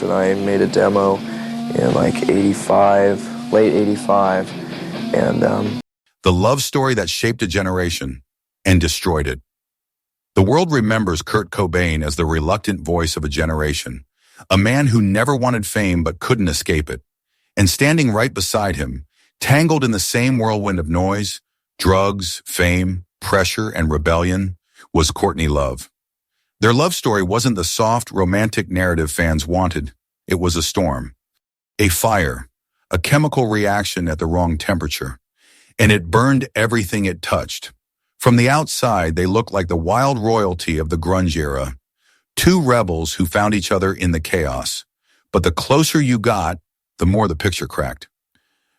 and I made a demo in like 85, late 85, and The love story that shaped a generation and destroyed it. The world remembers Kurt Cobain as the reluctant voice of a generation, a man who never wanted fame but couldn't escape it. And standing right beside him, tangled in the same whirlwind of noise, drugs, fame, pressure, and rebellion, was Courtney Love. Their love story wasn't the soft, romantic narrative fans wanted. It was a storm, a fire, a chemical reaction at the wrong temperature, and it burned everything it touched. From the outside, they looked like the wild royalty of the grunge era, two rebels who found each other in the chaos. But the closer you got, the more the picture cracked.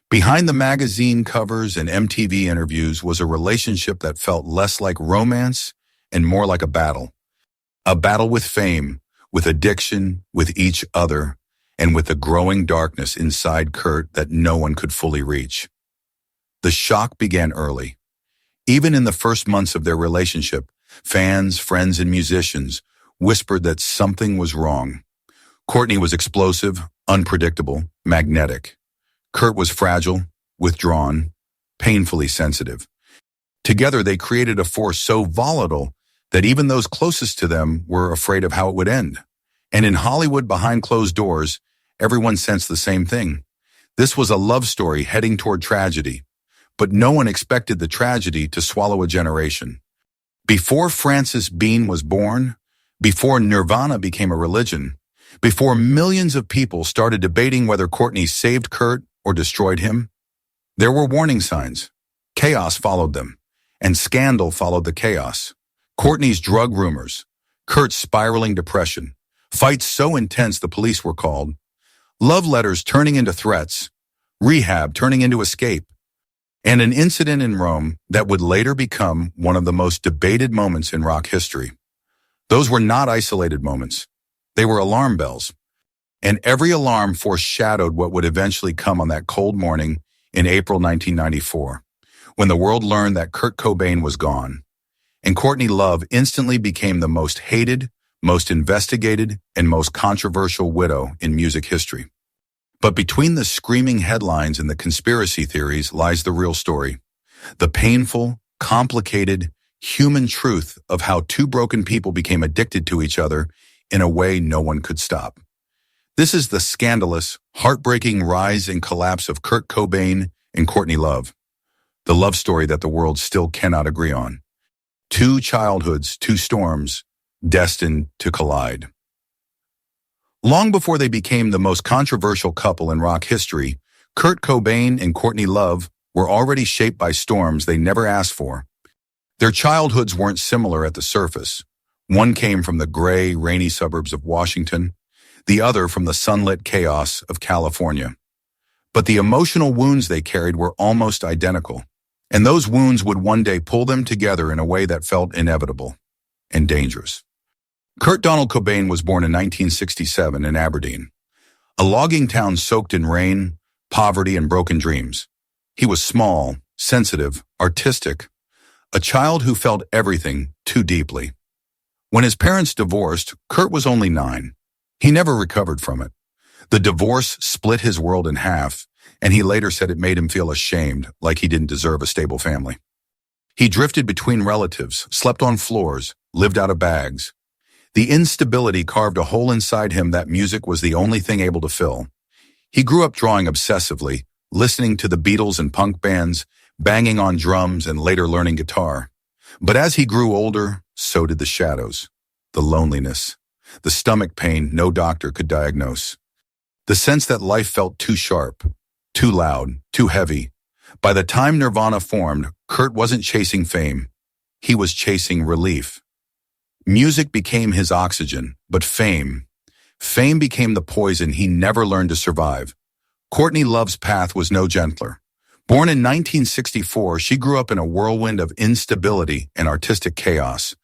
Behind the magazine covers and MTV interviews was a relationship that felt less like romance and more like a battle. A battle with fame, with addiction, with each other, and with the growing darkness inside Kurt that no one could fully reach. The shock began early. Even in the first months of their relationship, fans, friends, and musicians whispered that something was wrong. Courtney was explosive, unpredictable, magnetic. Kurt was fragile, withdrawn, painfully sensitive. Together, they created a force so volatile that even those closest to them were afraid of how it would end. And in Hollywood, behind closed doors, everyone sensed the same thing. This was a love story heading toward tragedy. But no one expected the tragedy to swallow a generation. Before Francis Bean was born, before Nirvana became a religion, before millions of people started debating whether Courtney saved Kurt or destroyed him, there were warning signs. Chaos followed them, and scandal followed the chaos. Courtney's drug rumors, Kurt's spiraling depression, fights so intense the police were called, love letters turning into threats, rehab turning into escape, and an incident in Rome that would later become one of the most debated moments in rock history. Those were not isolated moments. They were alarm bells. And every alarm foreshadowed what would eventually come on that cold morning in April 1994, when the world learned that Kurt Cobain was gone. And Courtney Love instantly became the most hated, most investigated, and most controversial widow in music history. But between the screaming headlines and the conspiracy theories lies the real story. The painful, complicated, human truth of how two broken people became addicted to each other in a way no one could stop. This is the scandalous, heartbreaking rise and collapse of Kurt Cobain and Courtney Love. The love story that the world still cannot agree on. Two childhoods, two storms, destined to collide. Long before they became the most controversial couple in rock history, Kurt Cobain and Courtney Love were already shaped by storms they never asked for. Their childhoods weren't similar at the surface. One came from the gray, rainy suburbs of Washington, the other from the sunlit chaos of California. But the emotional wounds they carried were almost identical, and those wounds would one day pull them together in a way that felt inevitable and dangerous. Kurt Donald Cobain was born in 1967 in Aberdeen, a logging town soaked in rain, poverty, and broken dreams. He was small, sensitive, artistic, a child who felt everything too deeply. When his parents divorced, Kurt was only 9. He never recovered from it. The divorce split his world in half, and he later said it made him feel ashamed, like he didn't deserve a stable family. He drifted between relatives, slept on floors, lived out of bags. The instability carved a hole inside him that music was the only thing able to fill. He grew up drawing obsessively, listening to the Beatles and punk bands, banging on drums, and later learning guitar. But as he grew older, so did the shadows, the loneliness, the stomach pain no doctor could diagnose, the sense that life felt too sharp, too loud, too heavy. By the time Nirvana formed, Kurt wasn't chasing fame. He was chasing relief. Music became his oxygen, but fame became the poison he never learned to survive. Courtney Love's path was no gentler. Born in 1964, she grew up in a whirlwind of instability and artistic chaos.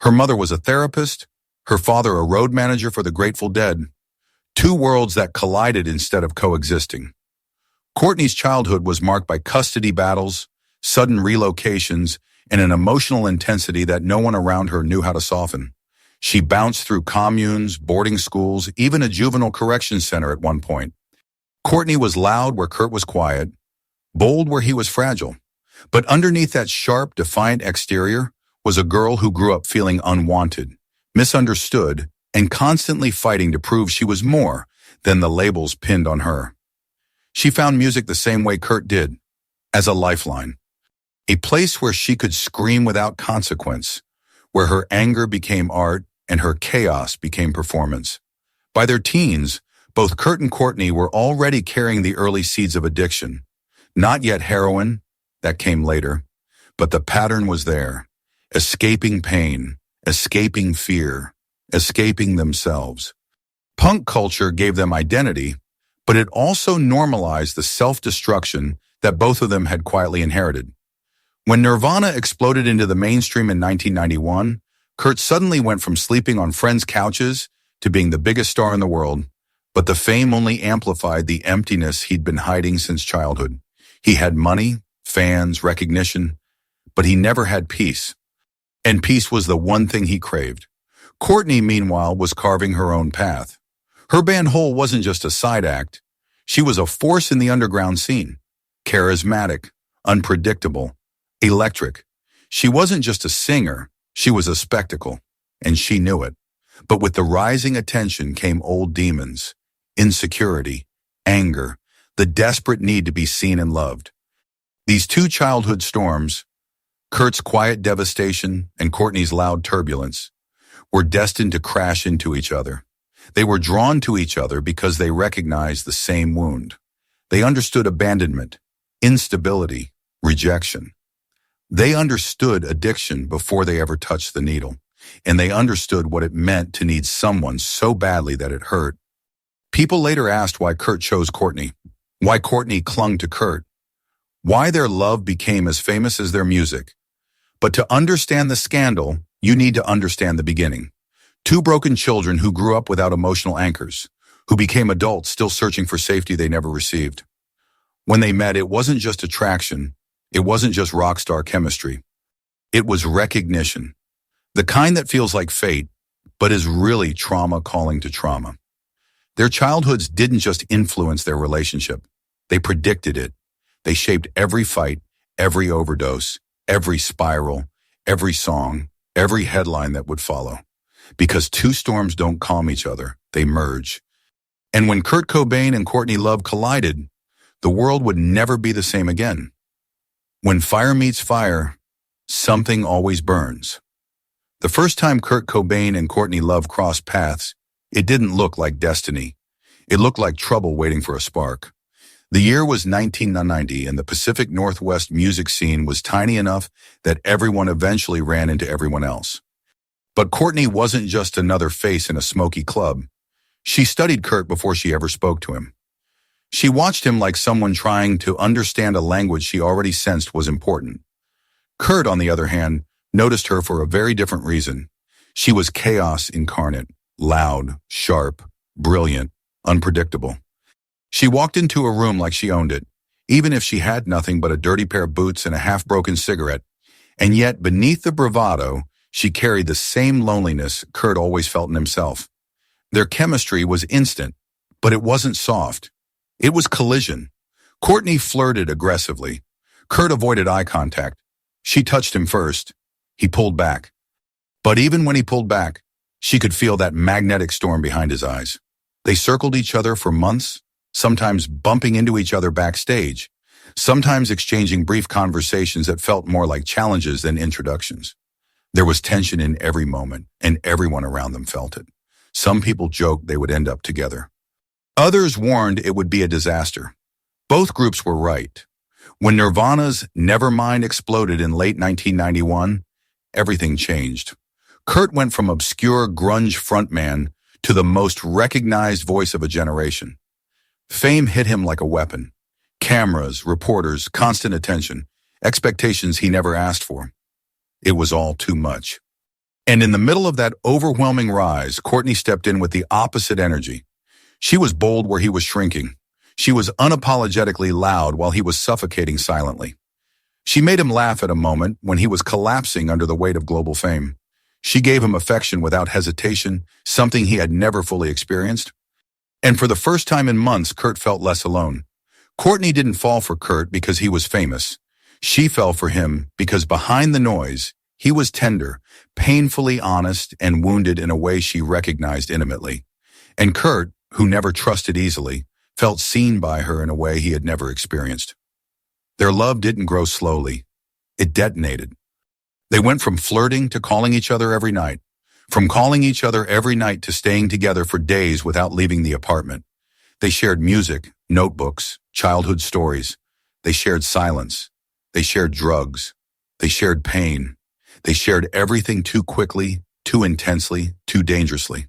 Her mother was a therapist, her father a road manager for the Grateful Dead. Two worlds that collided instead of coexisting. Courtney's childhood was marked by custody battles, sudden relocations, and an emotional intensity that no one around her knew how to soften. She bounced through communes, boarding schools, even a juvenile correction center at one point. Courtney was loud where Kurt was quiet, bold where he was fragile. But underneath that sharp, defiant exterior was a girl who grew up feeling unwanted, misunderstood, and constantly fighting to prove she was more than the labels pinned on her. She found music the same way Kurt did, as a lifeline. A place where she could scream without consequence, where her anger became art and her chaos became performance. By their teens, both Kurt and Courtney were already carrying the early seeds of addiction. Not yet heroin, that came later, but the pattern was there. Escaping pain, escaping fear, escaping themselves. Punk culture gave them identity, but it also normalized the self-destruction that both of them had quietly inherited. When Nirvana exploded into the mainstream in 1991, Kurt suddenly went from sleeping on friends' couches to being the biggest star in the world, but the fame only amplified the emptiness he'd been hiding since childhood. He had money, fans, recognition, but he never had peace. And peace was the one thing he craved. Courtney, meanwhile, was carving her own path. Her band Hole wasn't just a side act. She was a force in the underground scene. Charismatic, unpredictable, electric. She wasn't just a singer, she was a spectacle, and she knew it. But with the rising attention came old demons, insecurity, anger, the desperate need to be seen and loved. These two childhood storms, Kurt's quiet devastation and Courtney's loud turbulence, were destined to crash into each other. They were drawn to each other because they recognized the same wound. They understood abandonment, instability, rejection. They understood addiction before they ever touched the needle, and they understood what it meant to need someone so badly that it hurt. People later asked why Kurt chose Courtney, why Courtney clung to Kurt, why their love became as famous as their music. But to understand the scandal, you need to understand the beginning. Two broken children who grew up without emotional anchors, who became adults still searching for safety they never received. When they met, it wasn't just attraction. It wasn't just rock star chemistry. It was recognition. The kind that feels like fate, but is really trauma calling to trauma. Their childhoods didn't just influence their relationship. They predicted it. They shaped every fight, every overdose, every spiral, every song, every headline that would follow. Because two storms don't calm each other, they merge. And when Kurt Cobain and Courtney Love collided, the world would never be the same again. When fire meets fire, something always burns. The first time Kurt Cobain and Courtney Love crossed paths, it didn't look like destiny. It looked like trouble waiting for a spark. The year was 1990, and the Pacific Northwest music scene was tiny enough that everyone eventually ran into everyone else. But Courtney wasn't just another face in a smoky club. She studied Kurt before she ever spoke to him. She watched him like someone trying to understand a language she already sensed was important. Kurt, on the other hand, noticed her for a very different reason. She was chaos incarnate, loud, sharp, brilliant, unpredictable. She walked into a room like she owned it, even if she had nothing but a dirty pair of boots and a half-broken cigarette. And yet, beneath the bravado, she carried the same loneliness Kurt always felt in himself. Their chemistry was instant, but it wasn't soft. It was collision. Courtney flirted aggressively. Kurt avoided eye contact. She touched him first. He pulled back. But even when he pulled back, she could feel that magnetic storm behind his eyes. They circled each other for months, sometimes bumping into each other backstage, sometimes exchanging brief conversations that felt more like challenges than introductions. There was tension in every moment, and everyone around them felt it. Some people joked they would end up together. Others warned it would be a disaster. Both groups were right. When Nirvana's Nevermind exploded in late 1991, everything changed. Kurt went from obscure grunge frontman to the most recognized voice of a generation. Fame hit him like a weapon. Cameras, reporters, constant attention, expectations he never asked for. It was all too much. And in the middle of that overwhelming rise, Courtney stepped in with the opposite energy. She was bold where he was shrinking. She was unapologetically loud while he was suffocating silently. She made him laugh at a moment when he was collapsing under the weight of global fame. She gave him affection without hesitation, something he had never fully experienced. And for the first time in months, Kurt felt less alone. Courtney didn't fall for Kurt because he was famous. She fell for him because behind the noise, he was tender, painfully honest, and wounded in a way she recognized intimately. And Kurt, who never trusted easily, felt seen by her in a way he had never experienced. Their love didn't grow slowly. It detonated. They went from flirting to calling each other every night, from calling each other every night to staying together for days without leaving the apartment. They shared music, notebooks, childhood stories. They shared silence. They shared drugs. They shared pain. They shared everything too quickly, too intensely, too dangerously.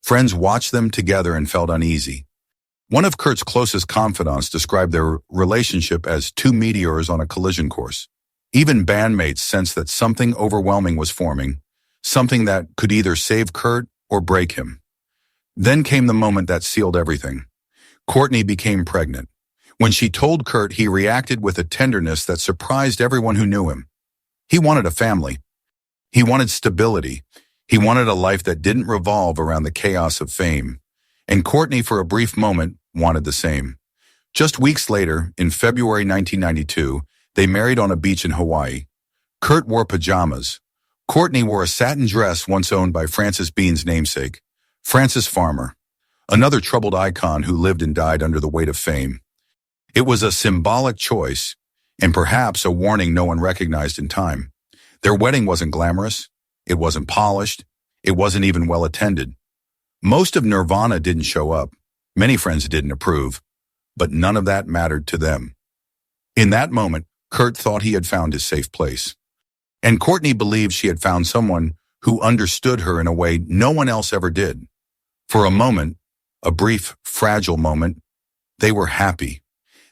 Friends watched them together and felt uneasy. One of Kurt's closest confidants described their relationship as two meteors on a collision course. Even bandmates sensed that something overwhelming was forming, something that could either save Kurt or break him. Then came the moment that sealed everything. Courtney became pregnant. When she told Kurt, he reacted with a tenderness that surprised everyone who knew him. He wanted a family. He wanted stability. He wanted a life that didn't revolve around the chaos of fame. And Courtney, for a brief moment, wanted the same. Just weeks later, in February 1992, they married on a beach in Hawaii. Kurt wore pajamas. Courtney wore a satin dress once owned by Francis Bean's namesake, Francis Farmer, another troubled icon who lived and died under the weight of fame. It was a symbolic choice, and perhaps a warning no one recognized in time. Their wedding wasn't glamorous. It wasn't polished. It wasn't even well attended. Most of Nirvana didn't show up. Many friends didn't approve, but none of that mattered to them. In that moment, Kurt thought he had found his safe place. And Courtney believed she had found someone who understood her in a way no one else ever did. For a moment, a brief, fragile moment, they were happy.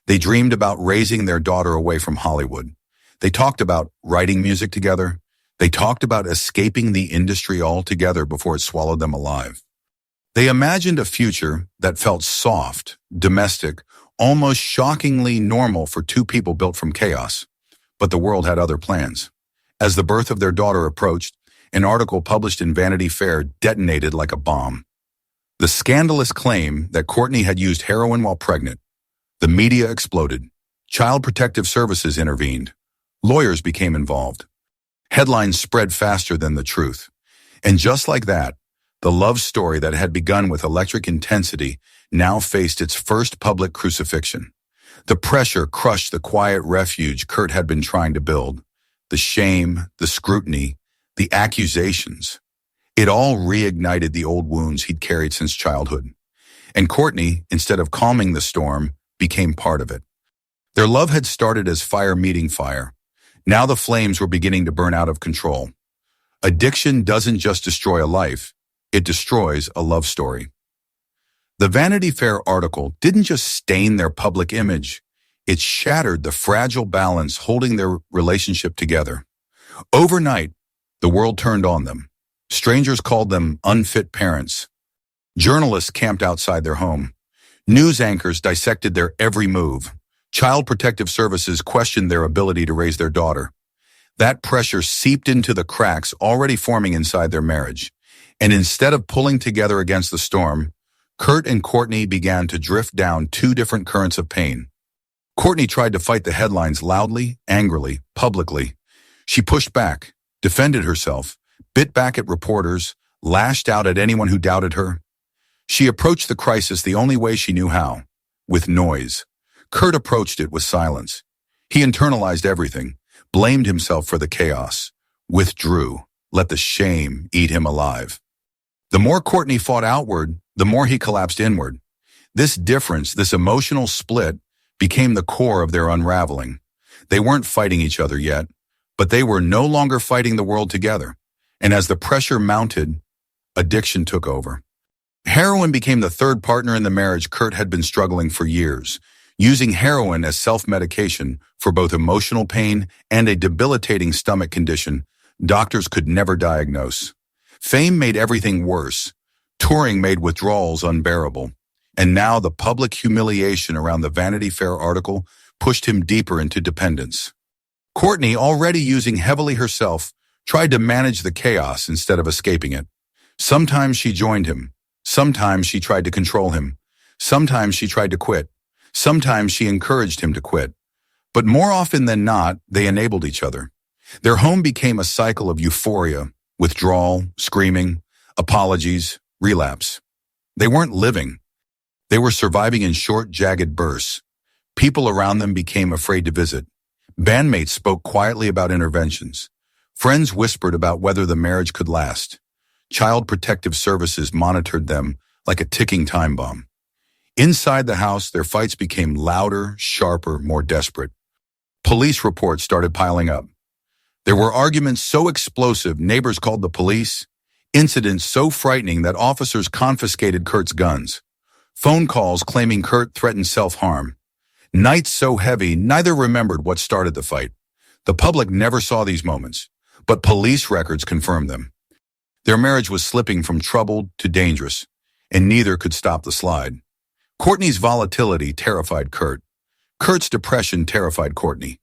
They dreamed about raising their daughter away from Hollywood. They talked about writing music together. They talked about escaping the industry altogether before it swallowed them alive. They imagined a future that felt soft, domestic, almost shockingly normal for two people built from chaos. But the world had other plans. As the birth of their daughter approached, an article published in Vanity Fair detonated like a bomb. The scandalous claim that Courtney had used heroin while pregnant. The media exploded. Child Protective Services intervened. Lawyers became involved. Headlines spread faster than the truth. And just like that, the love story that had begun with electric intensity now faced its first public crucifixion. The pressure crushed the quiet refuge Kurt had been trying to build. The shame, the scrutiny, the accusations. It all reignited the old wounds he'd carried since childhood. And Courtney, instead of calming the storm, became part of it. Their love had started as fire meeting fire. Now the flames were beginning to burn out of control. Addiction doesn't just destroy a life, it destroys a love story. The Vanity Fair article didn't just stain their public image, it shattered the fragile balance holding their relationship together. Overnight, the world turned on them. Strangers called them unfit parents. Journalists camped outside their home. News anchors dissected their every move. Child Protective Services questioned their ability to raise their daughter. That pressure seeped into the cracks already forming inside their marriage. And instead of pulling together against the storm, Kurt and Courtney began to drift down two different currents of pain. Courtney tried to fight the headlines loudly, angrily, publicly. She pushed back, defended herself, bit back at reporters, lashed out at anyone who doubted her. She approached the crisis the only way she knew how, with noise. Kurt approached it with silence. He internalized everything, blamed himself for the chaos, withdrew, let the shame eat him alive. The more Courtney fought outward, the more he collapsed inward. This difference, this emotional split, became the core of their unraveling. They weren't fighting each other yet, but they were no longer fighting the world together. And as the pressure mounted, addiction took over. Heroin became the third partner in the marriage Kurt had been struggling for years, using heroin as self-medication for both emotional pain and a debilitating stomach condition doctors could never diagnose. Fame made everything worse. Touring made withdrawals unbearable. And now the public humiliation around the Vanity Fair article pushed him deeper into dependence. Courtney, already using heavily herself, tried to manage the chaos instead of escaping it. Sometimes she joined him. Sometimes she tried to control him. Sometimes she tried to quit. Sometimes she encouraged him to quit. But more often than not, they enabled each other. Their home became a cycle of euphoria, withdrawal, screaming, apologies, relapse. They weren't living. They were surviving in short, jagged bursts. People around them became afraid to visit. Bandmates spoke quietly about interventions. Friends whispered about whether the marriage could last. Child Protective Services monitored them like a ticking time bomb. Inside the house, their fights became louder, sharper, more desperate. Police reports started piling up. There were arguments so explosive neighbors called the police, incidents so frightening that officers confiscated Kurt's guns, phone calls claiming Kurt threatened self-harm, nights so heavy neither remembered what started the fight. The public never saw these moments, but police records confirmed them. Their marriage was slipping from troubled to dangerous, and neither could stop the slide. Courtney's volatility terrified Kurt. Kurt's depression terrified Courtney.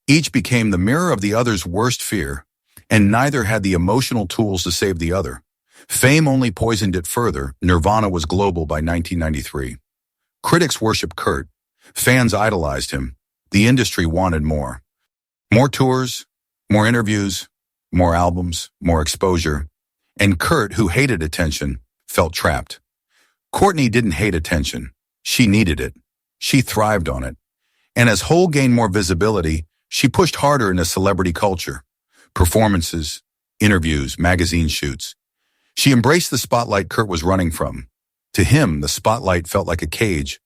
Each became the mirror of the other's worst fear, and neither had the emotional tools to save the other. Fame only poisoned it further. Nirvana was global by 1993. Critics worshipped Kurt. Fans idolized him. The industry wanted more. More tours, more interviews, more albums, more exposure. And Kurt, who hated attention, felt trapped. Courtney didn't hate attention. She needed it. She thrived on it. And as Hole gained more visibility, she pushed harder into celebrity culture. Performances, interviews, magazine shoots. She embraced the spotlight Kurt was running from. To him, the spotlight felt like a cage.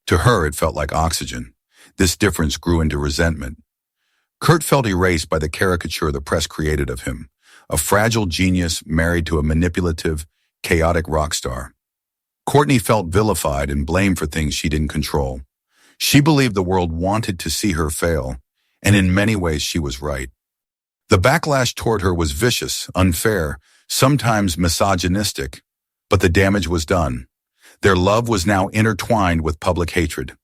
To her, it felt like oxygen. This difference grew into resentment. Kurt felt erased by the caricature the press created of him, a fragile genius married to a manipulative, chaotic rock star. Courtney felt vilified and blamed for things she didn't control. She believed the world wanted to see her fail, and in many ways she was right. The backlash toward her was vicious, unfair, sometimes misogynistic, but the damage was done. Their love was now intertwined with public hatred.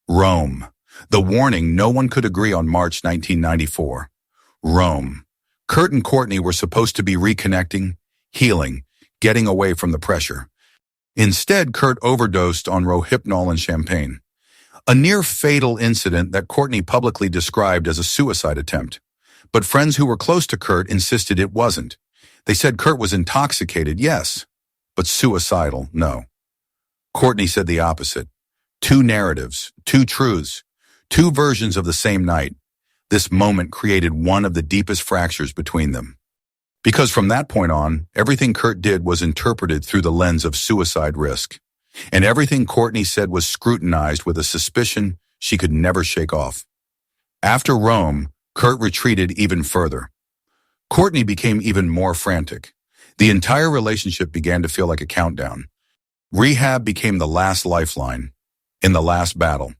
Rome. The warning no one could agree on March 1994. Rome. Kurt and Courtney were supposed to be reconnecting, healing, getting away from the pressure. Instead, Kurt overdosed on Rohypnol and champagne. A near-fatal incident that Courtney publicly described as a suicide attempt. But friends who were close to Kurt insisted it wasn't. They said Kurt was intoxicated, yes, but suicidal, no. Courtney said the opposite. Two narratives, two truths, two versions of the same night. This moment created one of the deepest fractures between them. Because from that point on, everything Kurt did was interpreted through the lens of suicide risk. And everything Courtney said was scrutinized with a suspicion she could never shake off. After Rome, Kurt retreated even further. Courtney became even more frantic. The entire relationship began to feel like a countdown. Rehab became the last lifeline, in the last battle.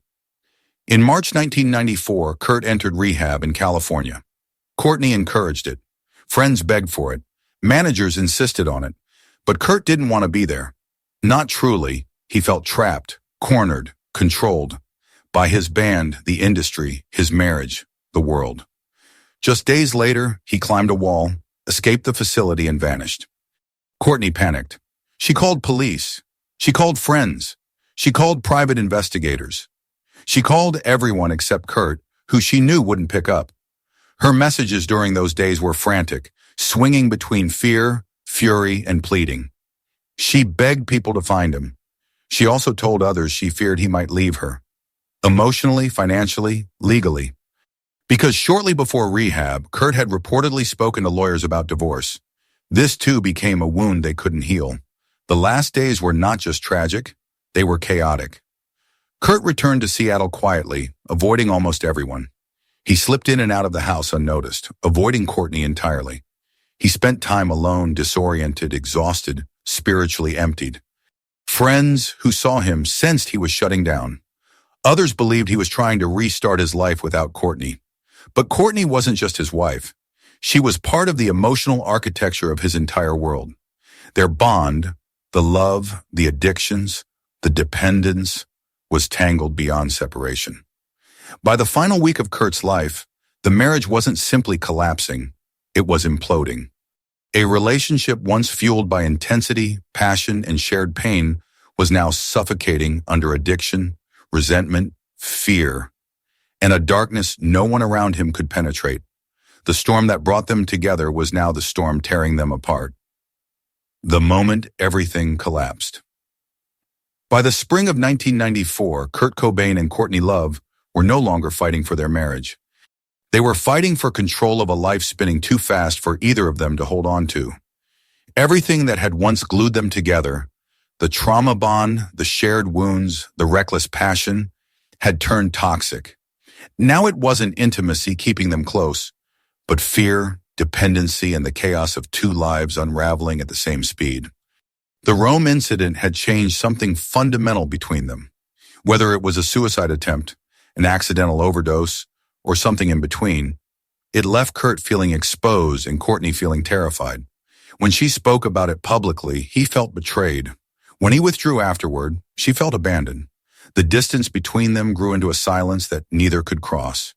In March 1994, Kurt entered rehab in California. Courtney encouraged it. Friends begged for it. Managers insisted on it. But Kurt didn't want to be there. Not truly. He felt trapped, cornered, controlled by his band, the industry, his marriage, the world. Just days later, he climbed a wall, escaped the facility, and vanished. Courtney panicked. She called police. She called friends. She called private investigators. She called everyone except Kurt, who she knew wouldn't pick up. Her messages during those days were frantic, swinging between fear, fury, and pleading. She begged people to find him. She also told others she feared he might leave her. Emotionally, financially, legally. Because shortly before rehab, Kurt had reportedly spoken to lawyers about divorce. This too became a wound they couldn't heal. The last days were not just tragic, they were chaotic. Kurt returned to Seattle quietly, avoiding almost everyone. He slipped in and out of the house unnoticed, avoiding Courtney entirely. He spent time alone, disoriented, exhausted, spiritually emptied. Friends who saw him sensed he was shutting down. Others believed he was trying to restart his life without Courtney. But Courtney wasn't just his wife. She was part of the emotional architecture of his entire world. Their bond, the love, the addictions, the dependence, was tangled beyond separation. By the final week of Kurt's life, the marriage wasn't simply collapsing. It was imploding. A relationship once fueled by intensity, passion, and shared pain was now suffocating under addiction, resentment, fear, and a darkness no one around him could penetrate. The storm that brought them together was now the storm tearing them apart. The moment everything collapsed. By the spring of 1994, Kurt Cobain and Courtney Love were no longer fighting for their marriage. They were fighting for control of a life spinning too fast for either of them to hold on to. Everything that had once glued them together, the trauma bond, the shared wounds, the reckless passion, had turned toxic. Now it wasn't intimacy keeping them close, but fear, dependency, and the chaos of two lives unraveling at the same speed. The Rome incident had changed something fundamental between them. Whether it was a suicide attempt, an accidental overdose, or something in between, it left Kurt feeling exposed and Courtney feeling terrified. When she spoke about it publicly, he felt betrayed. When he withdrew afterward, she felt abandoned. The distance between them grew into a silence that neither could cross.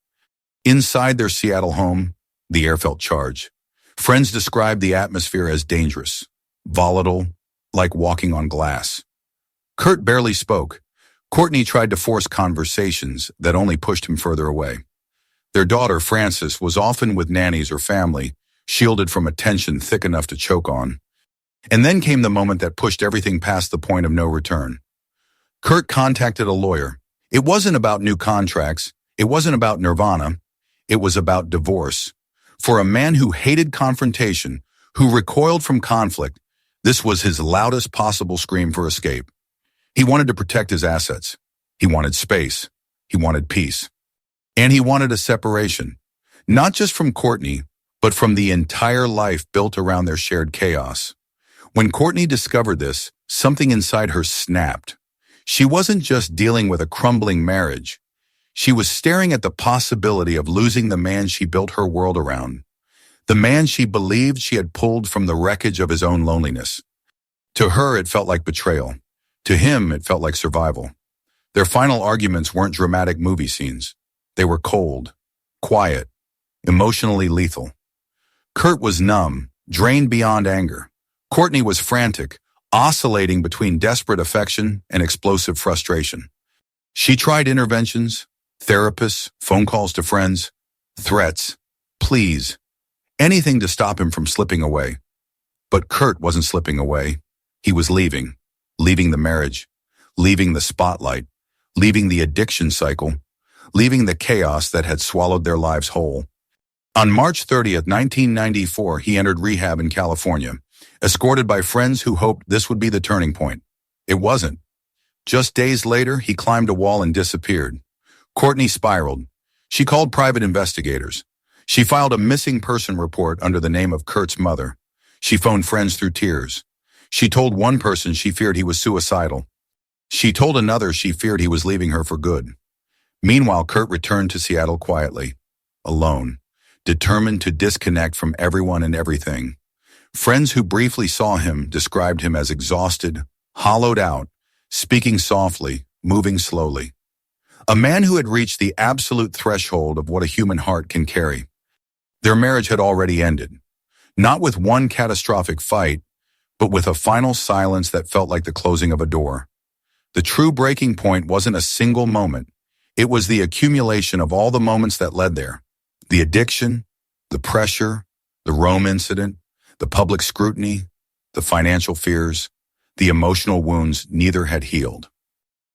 Inside their Seattle home, the air felt charged. Friends described the atmosphere as dangerous, volatile, like walking on glass. Kurt barely spoke. Courtney tried to force conversations that only pushed him further away. Their daughter, Frances, was often with nannies or family, shielded from attention thick enough to choke on. And then came the moment that pushed everything past the point of no return. Kurt contacted a lawyer. It wasn't about new contracts. It wasn't about Nirvana. It was about divorce. For a man who hated confrontation, who recoiled from conflict, this was his loudest possible scream for escape. He wanted to protect his assets. He wanted space. He wanted peace. And he wanted a separation, not just from Courtney, but from the entire life built around their shared chaos. When Courtney discovered this, something inside her snapped. She wasn't just dealing with a crumbling marriage. She was staring at the possibility of losing the man she built her world around, the man she believed she had pulled from the wreckage of his own loneliness. To her, it felt like betrayal. To him, it felt like survival. Their final arguments weren't dramatic movie scenes. They were cold, quiet, emotionally lethal. Kurt was numb, drained beyond anger. Courtney was frantic, oscillating between desperate affection and explosive frustration. She tried interventions, therapists, phone calls to friends, threats, pleas, anything to stop him from slipping away. But Kurt wasn't slipping away. He was leaving the marriage, leaving the spotlight, leaving the addiction cycle, leaving the chaos that had swallowed their lives whole. On March 30th, 1994, he entered rehab in California, escorted by friends who hoped this would be the turning point. It wasn't. Just days later, he climbed a wall and disappeared. Courtney spiraled. She called private investigators. She filed a missing person report under the name of Kurt's mother. She phoned friends through tears. She told one person she feared he was suicidal. She told another she feared he was leaving her for good. Meanwhile, Kurt returned to Seattle quietly, alone, determined to disconnect from everyone and everything. Friends who briefly saw him described him as exhausted, hollowed out, speaking softly, moving slowly. A man who had reached the absolute threshold of what a human heart can carry. Their marriage had already ended, not with one catastrophic fight, but with a final silence that felt like the closing of a door. The true breaking point wasn't a single moment. It was the accumulation of all the moments that led there. The addiction, the pressure, the Rome incident, the public scrutiny, the financial fears, the emotional wounds neither had healed.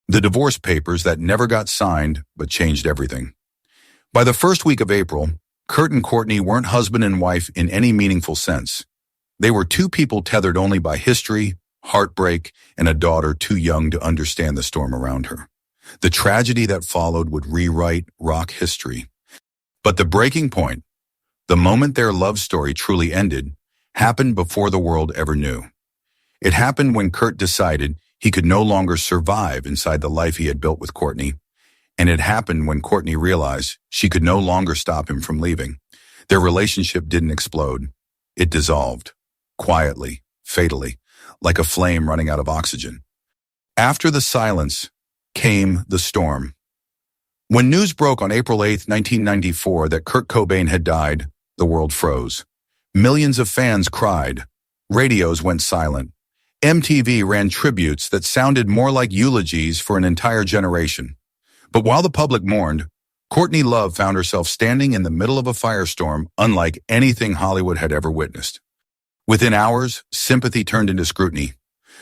The divorce papers that never got signed but changed everything. By the first week of April, Kurt and Courtney weren't husband and wife in any meaningful sense. They were two people tethered only by history, heartbreak, and a daughter too young to understand the storm around her. The tragedy that followed would rewrite rock history. But the breaking point, the moment their love story truly ended, happened before the world ever knew. It happened when Kurt decided he could no longer survive inside the life he had built with Courtney. And it happened when Courtney realized she could no longer stop him from leaving. Their relationship didn't explode. It dissolved, quietly, fatally, like a flame running out of oxygen. After the silence came the storm. When news broke on April 8, 1994, that Kurt Cobain had died, the world froze. Millions of fans cried. Radios went silent. MTV ran tributes that sounded more like eulogies for an entire generation. But while the public mourned, Courtney Love found herself standing in the middle of a firestorm unlike anything Hollywood had ever witnessed. Within hours, sympathy turned into scrutiny,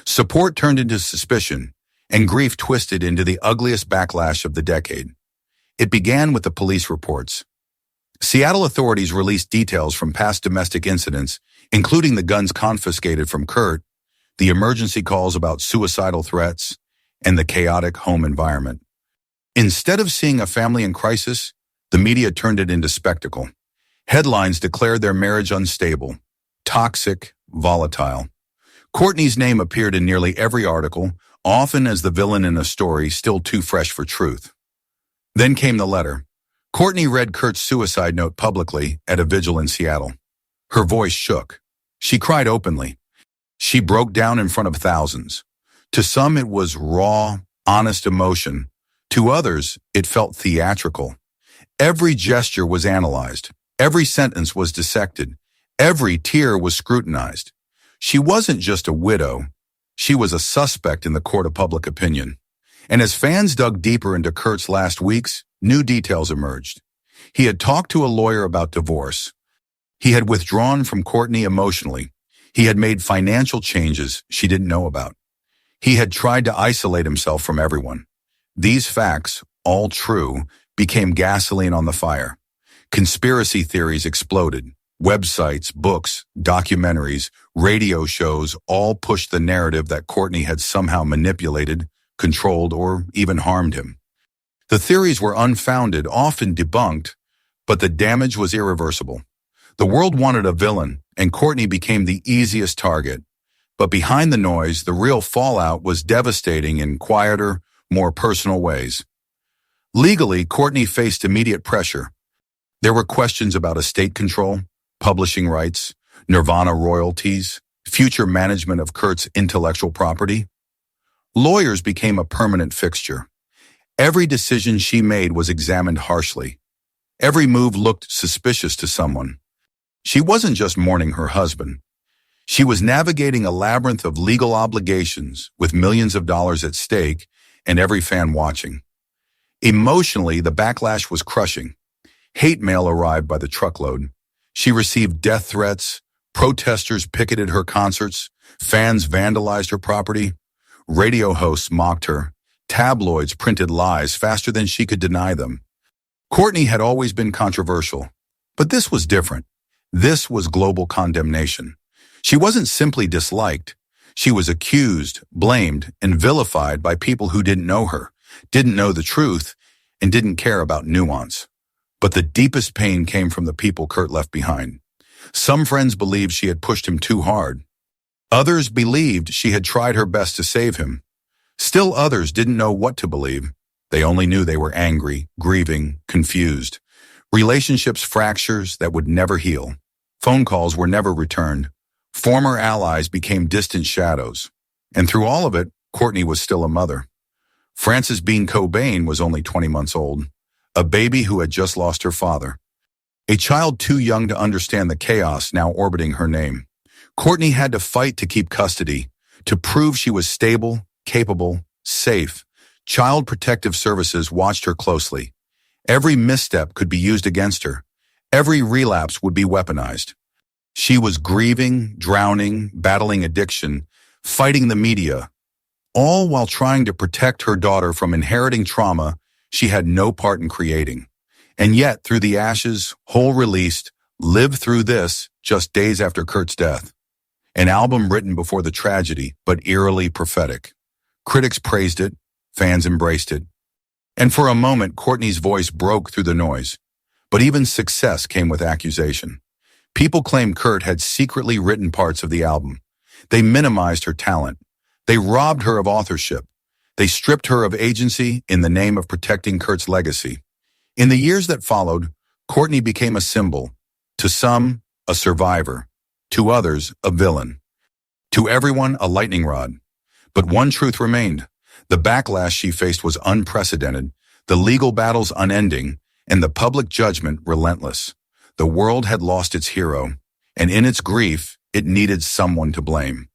support turned into suspicion, and grief twisted into the ugliest backlash of the decade. It began with the police reports. Seattle authorities released details from past domestic incidents, including the guns confiscated from Kurt, the emergency calls about suicidal threats, and the chaotic home environment. Instead of seeing a family in crisis, the media turned it into spectacle. Headlines declared their marriage unstable, toxic, volatile. Courtney's name appeared in nearly every article, often as the villain in a story still too fresh for truth. Then came the letter. Courtney read Kurt's suicide note publicly at a vigil in Seattle. Her voice shook. She cried openly. She broke down in front of thousands. To some, it was raw, honest emotion. To others, it felt theatrical. Every gesture was analyzed. Every sentence was dissected. Every tear was scrutinized. She wasn't just a widow. She was a suspect in the court of public opinion. And as fans dug deeper into Kurt's last weeks, new details emerged. He had talked to a lawyer about divorce. He had withdrawn from Courtney emotionally. He had made financial changes she didn't know about. He had tried to isolate himself from everyone. These facts, all true, became gasoline on the fire. Conspiracy theories exploded. Websites, books, documentaries, radio shows all pushed the narrative that Courtney had somehow manipulated, controlled, or even harmed him. The theories were unfounded, often debunked, but the damage was irreversible. The world wanted a villain, and Courtney became the easiest target. But behind the noise, the real fallout was devastating in quieter, more personal ways. Legally, Courtney faced immediate pressure. There were questions about estate control, publishing rights, Nirvana royalties, future management of Kurt's intellectual property. Lawyers became a permanent fixture. Every decision she made was examined harshly. Every move looked suspicious to someone. She wasn't just mourning her husband. She was navigating a labyrinth of legal obligations with millions of dollars at stake and every fan watching. Emotionally, the backlash was crushing. Hate mail arrived by the truckload. She received death threats, protesters picketed her concerts, fans vandalized her property, radio hosts mocked her, tabloids printed lies faster than she could deny them. Courtney had always been controversial, but this was different. This was global condemnation. She wasn't simply disliked. She was accused, blamed, and vilified by people who didn't know her, didn't know the truth, and didn't care about nuance. But the deepest pain came from the people Kurt left behind. Some friends believed she had pushed him too hard. Others believed she had tried her best to save him. Still others didn't know what to believe. They only knew they were angry, grieving, confused. Relationships fractures that would never heal. Phone calls were never returned. Former allies became distant shadows. And through all of it, Courtney was still a mother. Frances Bean Cobain was only 20 months old, a baby who had just lost her father. A child too young to understand the chaos now orbiting her name. Courtney had to fight to keep custody, to prove she was stable, capable, safe. Child Protective Services watched her closely. Every misstep could be used against her. Every relapse would be weaponized. She was grieving, drowning, battling addiction, fighting the media, all while trying to protect her daughter from inheriting trauma she had no part in creating. And yet, through the ashes, whole released, lived through this just days after Kurt's death. An album written before the tragedy, but eerily prophetic. Critics praised it, fans embraced it. And for a moment, Courtney's voice broke through the noise. But even success came with accusation. People claimed Kurt had secretly written parts of the album. They minimized her talent. They robbed her of authorship. They stripped her of agency in the name of protecting Kurt's legacy. In the years that followed, Courtney became a symbol. To some, a survivor. To others, a villain. To everyone, a lightning rod. But one truth remained. The backlash she faced was unprecedented, the legal battles unending, and the public judgment relentless. The world had lost its hero. And in its grief, it needed someone to blame.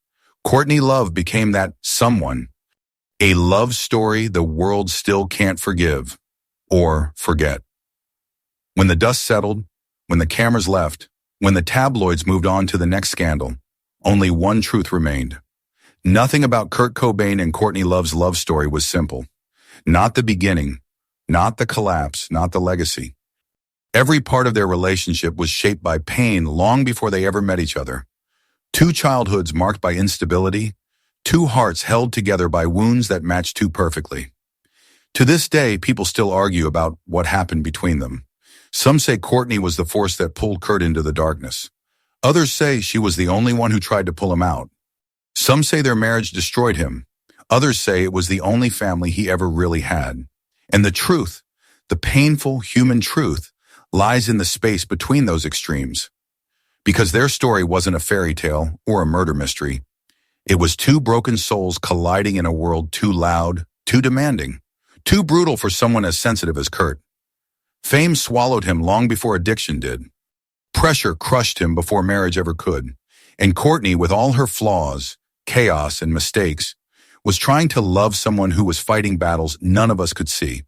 Courtney Love became that someone. A love story the world still can't forgive or forget. When the dust settled, when the cameras left, when the tabloids moved on to the next scandal, only one truth remained. Nothing about Kurt Cobain and Courtney Love's love story was simple. Not the beginning, not the collapse, not the legacy. Every part of their relationship was shaped by pain long before they ever met each other. Two childhoods marked by instability, two hearts held together by wounds that matched too perfectly. To this day, people still argue about what happened between them. Some say Courtney was the force that pulled Kurt into the darkness. Others say she was the only one who tried to pull him out. Some say their marriage destroyed him. Others say it was the only family he ever really had. And the truth, the painful human truth, lies in the space between those extremes. Because their story wasn't a fairy tale or a murder mystery. It was two broken souls colliding in a world too loud, too demanding, too brutal for someone as sensitive as Kurt. Fame swallowed him long before addiction did. Pressure crushed him before marriage ever could. And Courtney, with all her flaws, chaos, and mistakes, was trying to love someone who was fighting battles none of us could see.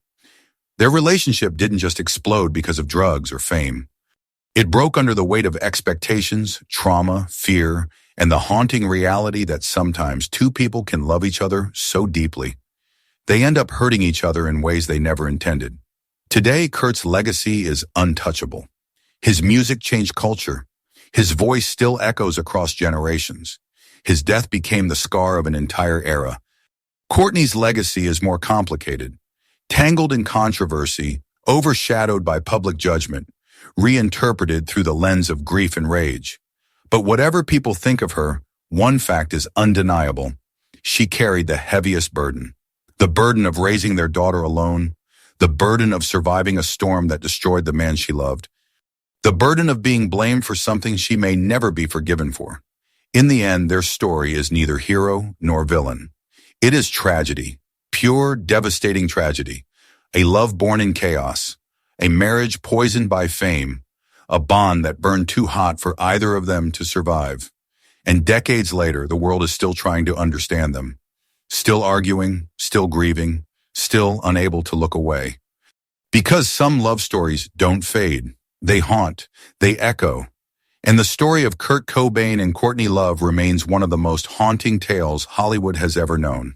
Their relationship didn't just explode because of drugs or fame. It broke under the weight of expectations, trauma, fear, and the haunting reality that sometimes two people can love each other so deeply. They end up hurting each other in ways they never intended. Today, Kurt's legacy is untouchable. His music changed culture. His voice still echoes across generations. His death became the scar of an entire era. Courtney's legacy is more complicated, tangled in controversy, overshadowed by public judgment, reinterpreted through the lens of grief and rage. But whatever people think of her, one fact is undeniable. She carried the heaviest burden. The burden of raising their daughter alone, the burden of surviving a storm that destroyed the man she loved, the burden of being blamed for something she may never be forgiven for. In the end, their story is neither hero nor villain. It is tragedy, pure, devastating tragedy, a love born in chaos, a marriage poisoned by fame, a bond that burned too hot for either of them to survive. And decades later, the world is still trying to understand them, still arguing, still grieving, still unable to look away. Because some love stories don't fade, they haunt, they echo. And the story of Kurt Cobain and Courtney Love remains one of the most haunting tales Hollywood has ever known.